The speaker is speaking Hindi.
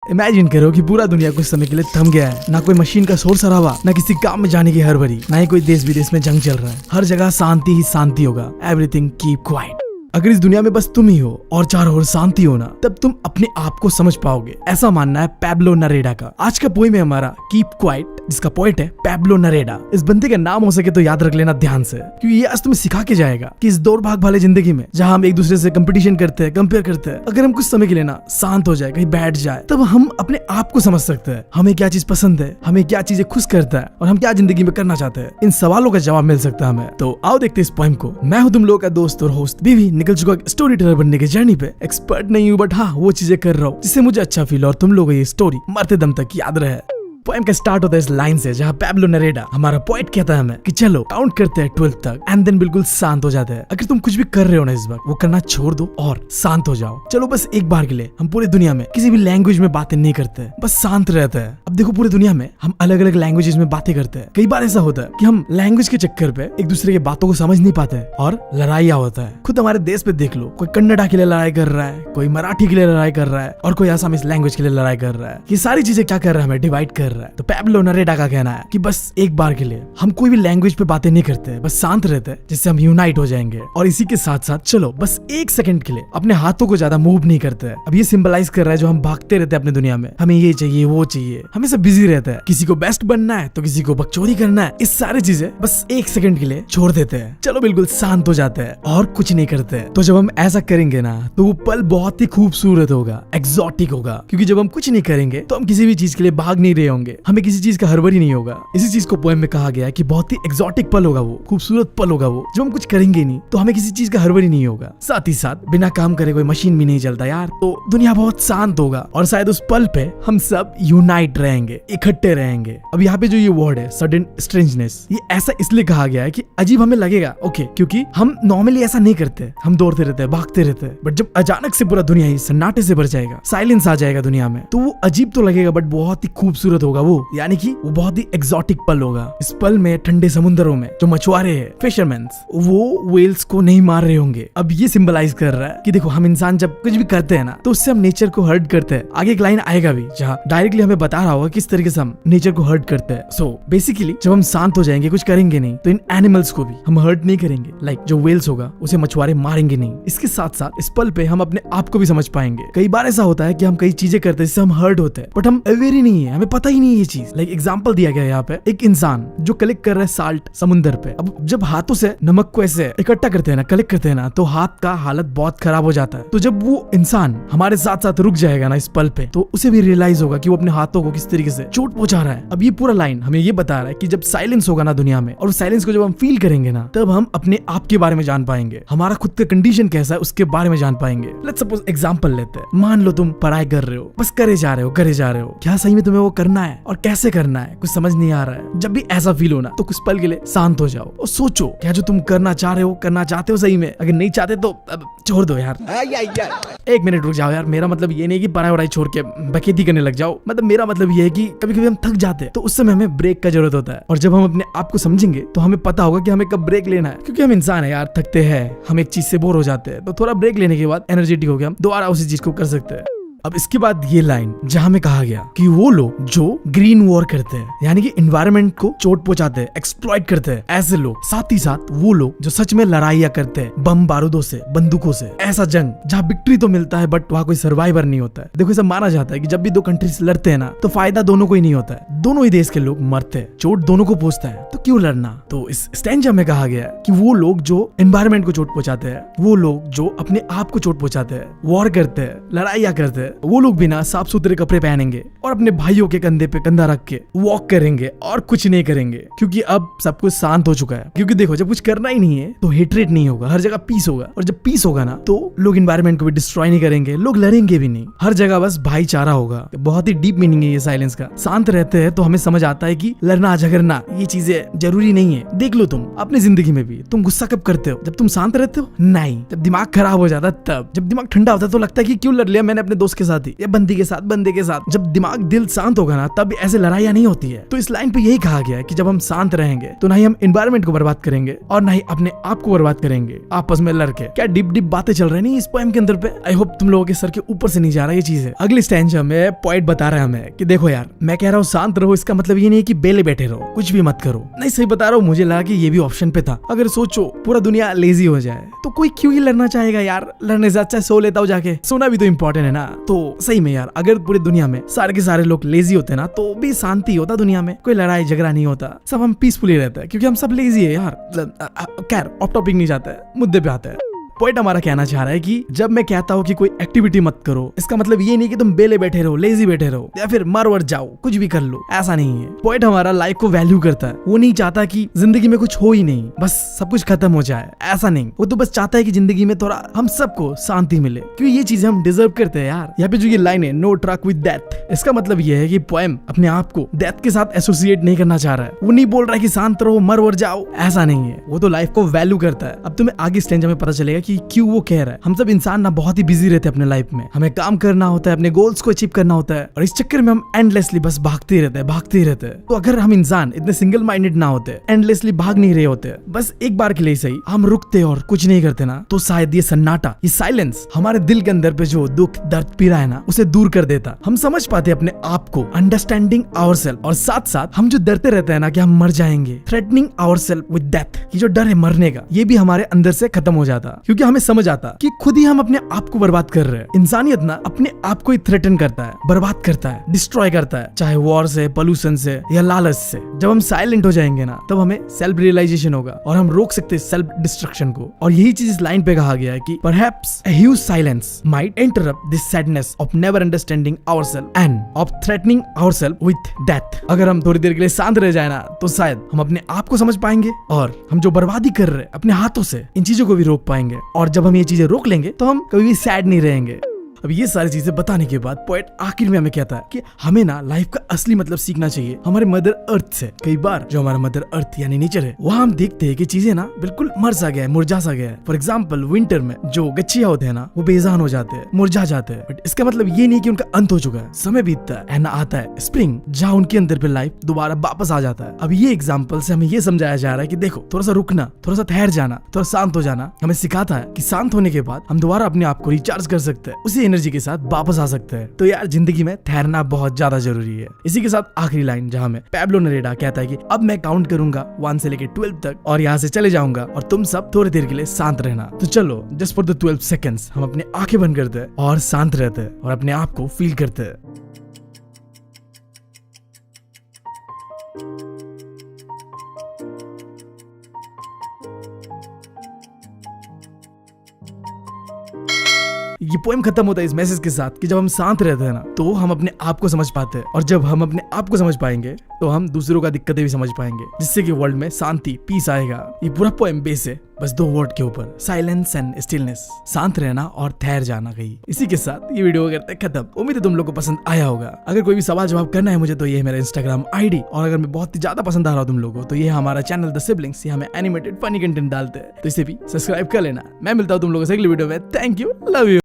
इमेजिन करो कि पूरा दुनिया कुछ समय के लिए थम गया है। ना कोई मशीन का शोर शराबा, ना किसी काम में जाने की हड़बड़ी, ना ही कोई देश विदेश में जंग चल रहा है। हर जगह शांति ही शांति होगा। Everything keep quiet. अगर इस दुनिया में बस तुम ही हो और चारों ओर शांति हो ना, तब तुम अपने आप को समझ पाओगे। ऐसा मानना है पैब्लो नरेडा का। आज का पोएम है हमारा कीप क्वाइट, जिसका पोएट है पैब्लो नरेडा। इस बंदे का नाम हो सके तो याद रख लेना ध्यान से, क्योंकि ये आज तुम्हें सिखा के जाएगा कि इस दौड़ भाग वाले जिंदगी में, जहाँ हम एक दूसरे से कंपटीशन करते हैं, कंपेयर करते हैं, अगर हम कुछ समय के लिए ना शांत हो जाए, कहीं बैठ जाए, तब हम अपने आप को समझ सकते हैं। हमें क्या चीज पसंद है, हमें क्या चीजें खुश करता है, और हम क्या जिंदगी में करना चाहते हैं। इन सवालों का जवाब मिल सकता है हमें। तो आओ देखते इस पोएम को। मैं हूँ तुम लोगों का दोस्त और होस्ट बीवी, निकल चुका स्टोरी टेलर बनने की जर्नी पे। एक्सपर्ट नहीं हूँ, बट हाँ वो चीजें कर रहा हूँ जिससे मुझे अच्छा फील और तुम लोगों को ये स्टोरी मरते दम तक याद रहे। पोएम का स्टार्ट होता है इस लाइन से, जहाँ पैब्लो नरेडा हमारा पोएट कहता है हमें कि चलो काउंट करते हैं 12 तक एंड देन बिल्कुल शांत हो जाते हैं। अगर तुम कुछ भी कर रहे हो ना इस वक्त, वो करना छोड़ दो और शांत हो जाओ। चलो बस एक बार के लिए हम पूरी दुनिया में किसी भी लैंग्वेज में बातें नहीं करते, बस शांत रहते हैं। अब देखो पूरी दुनिया में हम अलग अलग लैंग्वेजेस में बातें करते हैं। कई बार ऐसा होता है कि हम लैंग्वेज के चक्कर पे एक दूसरे की बातों को समझ नहीं पाते और लड़ाइयाँ होता है। खुद हमारे देश पे देख लो, कोई कन्नड़ा के लिए लड़ाई कर रहा है, कोई मराठी के लिए लड़ाई कर रहा है, और कोई आसामीज लैंग्वेज के लिए लड़ाई कर रहा है। ये सारी चीजें क्या कर रहा है, हमें डिवाइड कर रहा है। तो पैब्लो नरेडा का कहना है कि बस एक बार के लिए हम कोई भी लैंग्वेज पे बातें नहीं करते, बस शांत रहते हैं, जिससे हम यूनाइट हो जाएंगे। और इसी के साथ साथ चलो बस एक सेकंड के लिए अपने हाथों को ज्यादा मूव नहीं करते हैं। अब ये सिंबलाइज कर रहा है जो हम भागते रहते हैं अपने दुनिया में, हमें ये चाहिए वो चाहिए, हमेशा बिजी रहता है। किसी को बेस्ट बनना है तो किसी को बकचोदी करना है। इस सारी चीजें बस एक सेकंड के लिए छोड़ देते हैं। चलो बिल्कुल शांत हो जाते हैं और कुछ नहीं करते। तो जब हम ऐसा करेंगे ना, तो वो पल बहुत ही खूबसूरत होगा, एक्सोटिक होगा। क्योंकि जब हम कुछ नहीं करेंगे तो हम किसी भी चीज के लिए भाग नहीं रहे होंगे, हमें किसी चीज का हड़बड़ी नहीं होगा। इसी चीज को पोएम में कहा गया है कि बहुत ही एक्सोटिक पल होगा, वो खूबसूरत पल होगा वो, जब हम कुछ करेंगे नहीं तो हमें किसी चीज का हड़बड़ी नहीं होगा। साथ ही साथ बिना काम करे कोई मशीन भी नहीं चलता यार। तो दुनिया बहुत शांत होगा और शायद उस पल पे हम सब यूनाइट रहेंगे, इकट्ठे रहेंगे। अब यहाँ पे जो ये वर्ड है सडन स्ट्रेंजनेस, ये ऐसा इसलिए कहा गया है कि अजीब हमें लगेगा, ओके, क्योंकि हम नॉर्मली ऐसा नहीं करते, हम दौड़ते रहते हैं, भागते रहते हैं। बट जब अचानक से पूरा दुनिया ही सन्नाटे से भर जाएगा, साइलेंस आ जाएगा दुनिया में, तो वो अजीब तो लगेगा बट बहुत ही खूबसूरत होगा वो, यानी कि वो बहुत ही एक्सोटिक पल होगा। इस पल में ठंडे समुद्रों में जो मछुआरे हैं, फिशरमैन्स, वो व्हेल्स को नहीं मार रहे होंगे। अब ये सिंबलाइज कर रहा है कि देखो हम इंसान जब कुछ भी करते हैं ना, तो उससे हम नेचर को हर्ट करते हैं। आगे एक लाइन आएगा भी जहाँ डायरेक्टली हमें बता रहा होगा किस तरीके से हम नेचर को हर्ट करते हैं। सो बेसिकली जब हम शांत हो जाएंगे, कुछ करेंगे नहीं, तो इन एनिमल्स को भी हम हर्ट नहीं करेंगे। लाइक जो व्हेल्स होगा उसे मछुआरे मारेंगे नहीं। इसके साथ साथ इस पल पे हम अपने आप को भी समझ पाएंगे। कई बार ऐसा होता है कि हम कई चीजें करते हैं जिससे हम हर्ट होते हैं, बट हम अवेयर ही नहीं है, हमें पता ही नहीं है ये चीज। लाइक एग्जाम्पल दिया गया यहाँ पे, एक इंसान जो कलेक्ट कर रहा है साल्ट समुद्र पे। अब जब हाथों से नमक को ऐसे इकट्ठा करते हैं ना, कलेक्ट करते हैं ना, तो हाथ का हालत बहुत खराब हो जाता है। तो जब वो इंसान हमारे साथ साथ रुक जाएगा ना इस पल पे, तो उसे भी रियलाइज होगा कि वो अपने हाथों को किस तरीके से चोट पहुंचा रहा है। अब ये पूरा लाइन हमें ये बता रहा है कि जब साइलेंस होगा ना दुनिया में, और उस साइलेंस को जब हम फील करेंगे ना, तब हम अपने आप के बारे में जान पाएंगे, हमारा खुद का कंडीशन कैसा है उसके बारे में जान पाएंगे। लेट्स सपोज एग्जांपल लेते हैं, मान लो तुम पढ़ाई कर रहे हो, बस करे जा रहे हो, क्या सही में तुम्हें वो करना है और कैसे करना है कुछ समझ नहीं आ रहा है। जब भी ऐसा फील हो ना, तो कुछ पल के लिए शांत हो जाओ और सोचो क्या जो तुम करना चाह रहे हो, करना चाहते हो सही में। अगर नहीं चाहते तो छोड़ दो यार। एक मिनट रुक जाओ यार। मेरा मतलब ये नहीं कि पढ़ाई वढ़ाई छोड़ के बखेती करने लग जाओ, मतलब मेरा मतलब ये है कि कभी कभी हम थक जाते हैं, तो उस समय हमें ब्रेक का जरूरत होता है। और जब हम अपने आप को समझेंगे तो हमें पता होगा कि हमें कब ब्रेक लेना है, क्योंकि हम इंसान है यार, थकते हैं, हम एक चीज से बोर हो जाते हैं, तो थोड़ा ब्रेक लेने के बाद एनर्जेटिक हो गया, हम दोबारा उसी चीज को कर सकते हैं। अब इसके बाद ये लाइन जहाँ में कहा गया कि वो लोग जो ग्रीन वॉर करते हैं, यानी कि एनवायरनमेंट को चोट पहुंचाते हैं, एक्सप्लॉइट करते हैं, ऐसे लोग, साथ ही साथ वो लोग जो सच में लड़ाइयाँ करते हैं बम बारूदों से, बंदूकों से, ऐसा जंग जहाँ विक्ट्री तो मिलता है बट वहाँ कोई सर्वाइवर नहीं होता है। देखो ऐसा माना जाता है कि जब भी दो कंट्रीज लड़ते हैं ना, तो फायदा दोनों को ही नहीं होता है, दोनों ही देश के लोग मरते हैं, चोट दोनों को पहुंचता है, तो क्यों लड़ना। तो इस स्टैंजा में कहा गया कि वो लोग जो एनवायरनमेंट को चोट पहुंचाते हैं, वो लोग जो अपने आप को चोट पहुंचाते हैं, वॉर करते हैं, लड़ाइयाँ करते हैं, वो लोग बिना साफ सुथरे कपड़े पहनेंगे और अपने भाइयों के कंधे पे कंधा रख के वॉक करेंगे और कुछ नहीं करेंगे, क्योंकि अब सब कुछ शांत हो चुका है। क्योंकि देखो जब कुछ करना ही नहीं है तो हेट्रेट नहीं होगा, हर जगह पीस होगा, और जब पीस होगा ना, तो लोग एनवायरनमेंट को भी डिस्ट्रॉय नहीं करेंगे, लोग लड़ेंगे भी नहीं, हर जगह बस भाईचारा होगा। बहुत ही डीप मीनिंग है ये साइलेंस का। शांत रहते हैं तो हमें समझ आता है कि लड़ना झगड़ना ये चीजें जरूरी नहीं है। देख लो तुम अपनी जिंदगी में भी, तुम गुस्सा कब करते हो, जब तुम शांत रहते हो? नहीं, जब दिमाग खराब हो जाता है तब। जब दिमाग ठंडा होता है तो लगता है कि क्यों लड़ लिया मैंने अपने दोस्त के साथ ही या बंदी के साथ, बंदे के साथ। जब दिमाग दिल शांत होगा ना तब ऐसे लड़ाइयाँ नहीं होती है। तो इस लाइन पे यही कहा गया है कि जब हम शांत रहेंगे तो ना ही हम एनवायरमेंट को बर्बाद करेंगे और ना ही अपने आप को बर्बाद करेंगे आपस में लड़के। क्या डीप डीप बातें चल रही नहीं इस पोएम के अंदर पे। आई होप तुम लोगों के सर के ऊपर से नहीं जा रहा ये चीज है। अगली स्टैंजा में पोएट बता रहा है हमें कि देखो यार, मैं कह रहा हूँ शांत रहो, इसका मतलब ये नहीं कि बेले बैठे रहो, कुछ भी मत करो। नहीं, सही बता रहा हूँ, मुझे लगा कि ये भी ऑप्शन पे था। अगर सोचो पूरा दुनिया लेजी हो जाए तो कोई क्यों ही लड़ना चाहेगा यार। लड़ने से अच्छा सो लेता हूँ जाके, सोना भी तो इम्पोर्टेंट है ना। तो सही में यार, अगर पूरी दुनिया में सारे के सारे लोग लेजी होते ना तो भी शांति होता दुनिया में, कोई लड़ाई झगड़ा नहीं होता, सब हम पीसफुली रहते हैं क्योंकि हम सब लेजी है यार। खैर ऑफ टॉपिक नहीं जाता है, मुद्दे पे आता है। पॉइंट हमारा कहना चाह रहा है कि जब मैं कहता हूँ कि कोई एक्टिविटी मत करो, इसका मतलब ये नहीं कि तुम बेले बैठे रहो, लेजी बैठे रहो या फिर मर वर जाओ, कुछ भी कर लो, ऐसा नहीं है। पॉइंट हमारा लाइफ को वैल्यू करता है। वो नहीं चाहता कि जिंदगी में कुछ हो ही नहीं, बस सब कुछ खत्म हो जाए, ऐसा नहीं। वो तो बस चाहता है कि जिंदगी में थोड़ा हम सबको शांति मिले, क्योंकि ये चीजें हम डिजर्व करते हैं यार। यहाँ पे जो ये लाइन है, नो ट्रक विद डेथ, इसका मतलब ये है कि पोएम अपने आप को डेथ के साथ एसोसिएट नहीं करना चाह रहा है। वो नहीं बोल रहा है कि शांत रहो, मर वर जाओ, ऐसा नहीं है। वो तो लाइफ को वैल्यू करता है। अब तुम्हें आगे स्टेंजा में पता चलेगा कि क्यों वो कह रहा है। हम सब इंसान ना बहुत ही बिजी रहते हैं अपने लाइफ में, हमें काम करना होता है, अपने गोल्स को अचीव करना होता है और इस चक्कर में हम एंडलेसली बस भागते ही रहते हैं। तो अगर हम इंसान इतने सिंगल माइंडेड ना होते, एंडलेसली भाग नहीं रहे होते, बस एक बार के लिए सही हम रुकते और कुछ नहीं करते ना, तो शायद ये सन्नाटा, ये साइलेंस हमारे दिल के अंदर पे जो दुख दर्द पीड़ा है ना, उसे दूर कर देता। हम समझ पाते अपने आप को, अंडरस्टैंडिंग आवरसेल्फ, और साथ साथ हम जो डरते रहते हैं ना कि हम मर जाएंगे, थ्रेटनिंग आवरसेल्फ विद डेथ, ये जो डर है मरने का, ये भी हमारे अंदर से खत्म हो जाता, क्योंकि हमें समझ आता कि खुद ही हम अपने आप को बर्बाद कर रहे हैं। इंसानियत ना अपने आप को ही थ्रेटन करता है, बर्बाद करता है, डिस्ट्रॉय करता है, चाहे वॉर से, पोल्यूशन से या लालच से। जब हम साइलेंट हो जाएंगे ना तब हमें सेल्फ रियलाइजेशन होगा और हम रोक सकते हैं सेल्फ डिस्ट्रक्शन को। और यही चीज इस लाइन पे कहा गया है कि perhaps a huge silence might interrupt this sadness of never understanding ourselves and of threatening ourselves with death। अगर हम थोड़ी देर के लिए शांत रह जाए ना तो शायद हम अपने आप को समझ पाएंगे और हम जो बर्बादी कर रहे हैं अपने हाथों से, इन चीजों को भी रोक पाएंगे। और जब हम ये चीजें रोक लेंगे तो हम कभी भी सैड नहीं रहेंगे। अब ये सारी चीजें बताने के बाद पोएट आखिर में हमें कहता है कि हमें ना लाइफ का असली मतलब सीखना चाहिए हमारे मदर अर्थ से। कई बार जो हमारा मदर अर्थ यानी नेचर है, वहाँ हम देखते हैं कि चीजें ना बिल्कुल मर सा गया है, मुरझा सा गया है। फॉर एग्जाम्पल विंटर में जो गच्छिया होते हैं ना, वो बेजान हो जाते हैं, मुरझा जाते हैं। बट इसका मतलब ये नहीं कि उनका अंत हो चुका है। समय बीतता है, एंड आता है स्प्रिंग, जहाँ उनके अंदर पे लाइफ दोबारा वापस आ जाता है। अब ये एग्जाम्पल से हमें ये समझाया जा रहा है कि देखो, थोड़ा सा रुकना, थोड़ा सा ठहर जाना, थोड़ा शांत हो जाना हमें सिखाता है कि शांत होने के बाद हम दोबारा अपने आप को रिचार्ज कर सकते हैं, उसी एनर्जी के साथ वापस आ सकते हैं। तो यार जिंदगी में ठहरना बहुत ज्यादा जरूरी है। इसी के साथ आखिरी लाइन जहाँ में पैब्लो नरेडा कहता है कि अब मैं काउंट करूंगा 1 से लेके 12 तक और यहाँ से चले जाऊंगा और तुम सब थोड़ी देर के लिए शांत रहना। तो चलो, जस्ट फॉर द 12 सेकेंड्स हम अपने आंखें बंद करते हैं और शांत रहते हैं और अपने आप को फील करते हैं। ये पोएम खत्म होता है इस मैसेज के साथ कि जब हम शांत रहते हैं ना तो हम अपने आप को समझ पाते हैं, और जब हम अपने आप को समझ पाएंगे तो हम दूसरों का दिक्कतें भी समझ पाएंगे, जिससे कि वर्ल्ड में शांति, पीस आएगा। ये पूरा पोएम बेस है बस 2 वर्ड के ऊपर, साइलेंस एंड स्टिलनेस, शांत रहना और ठहर जाना कहीं। इसी के साथ ये वीडियो करते हैं खत्म। उम्मीद है तुम लोग को पसंद आया होगा। अगर कोई भी सवाल जवाब करना है मुझे तो ये है मेरा इंस्टाग्राम आईडी, और अगर मैं बहुत ही ज्यादा पसंद आ रहा हूँ तुम लोगों को तो ये हमारा चैनल द सिबलिंग्स, यहाँ में एनिमेटेड फनी कंटेंट डालते हैं, तो इसे भी सब्सक्राइब कर लेना। मैं मिलता हूँ तुम लोगों से अगली वीडियो में। Thank you, love you.